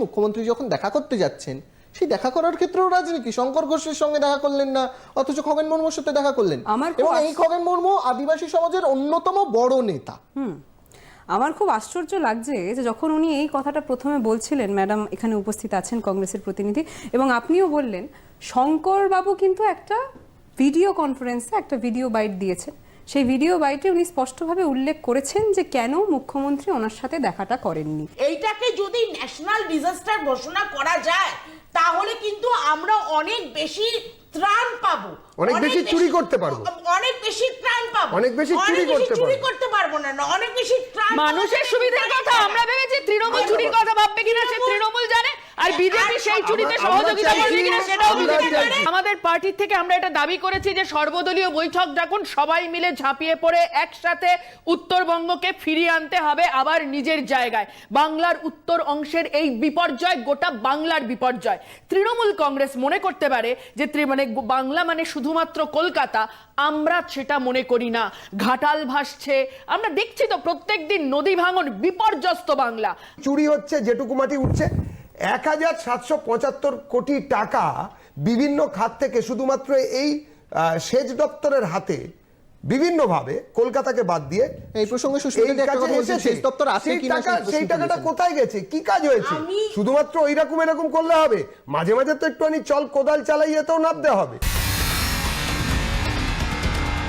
মুখ্যমন্ত্রী যখন দেখা করতে যাচ্ছেন, সেই দেখা করার ক্ষেত্রেও রাজনীতি। শঙ্কর ঘোষের সঙ্গে দেখা করলেন না, অথচ খগেন মুর্মুর সাথে দেখা করলেন। এবং এই খগেন মুর্মু আদিবাসী সমাজের অন্যতম বড় নেতা। আমার খুব আশ্চর্য লাগছে যে যখন উনি এই কথাটা প্রথমে বলছিলেন, ম্যাডাম এখানে উপস্থিত আছেন কংগ্রেসের প্রতিনিধি, এবং আপনিও বললেন, শঙ্কর বাবু কিন্তু একটা ভিডিও কনফারেন্সে একটা ভিডিও বাইট দিয়েছেন। সেই ভিডিও বাইটে উনি স্পষ্টভাবে উল্লেখ করেছেন যে কেন মুখ্যমন্ত্রী ওনার সাথে দেখাটা করেননি। এইটাকে যদি ন্যাশনাল ডিজাস্টার ঘোষণা করা যায় তাহলে কিন্তু আমরা অনেক বেশি ত্রাণ পাবো, অনেক বেশি চুরি করতে পারবো, অনেক বেশি ত্রাণ পাবো, অনেক বেশি চুরি করতে পারবো না, অনেক বেশি ত্রাণ। মানুষের সুবিধার কথা আমরা ভেবেছি, তৃণমূল চুরির কথা ভাববে কিনা সে তৃণমূল জানে, আর বিজেপি সেই চুরিতে সহযোগিতা করবে কিনা সেটাও বিজেপি জানে। আমাদের পার্টির থেকে আমরা এটা দাবি করেছি যে সর্বদলীয় বৈঠক ডাকুন, সবাই মিলে ঝাঁপিয়ে পড়ে একসাথে উত্তরবঙ্গকে ফিরিয়ে আনতে হবে আবার নিজের জায়গায়। বাংলার উত্তর অংশের এই বিপর্যয় গোটা বাংলার বিপর্যয়। তৃণমূল কংগ্রেস মনে করতে পারে যে বাংলা মানে শুধুমাত্র কলকাতা, আমরা সেটা মনে করি না। ঘাটাল ভাসছে, আমরা দেখছি তো প্রত্যেকদিন নদী ভাঙন, বিপর্যস্ত বাংলা। চুরি হচ্ছে, যেটুকু মাটি উঠছে। 1775 কোটি টাকা বিভিন্ন খাত থেকে শুধুমাত্র এই সেচ দপ্তরের হাতে বিভিন্নভাবে কলকাতাকে বাদ দিয়ে এই প্রসঙ্গে সেচ দপ্তর আছে কিনা সেই টাকাটা কোথায় গেছে, কি কাজ হয়েছে? শুধুমাত্র ওই রকম এরকম করলে হবে? মাঝে মাঝে তো একটুখানি চল কোদাল চালাইয়েতেও নামতে হবে।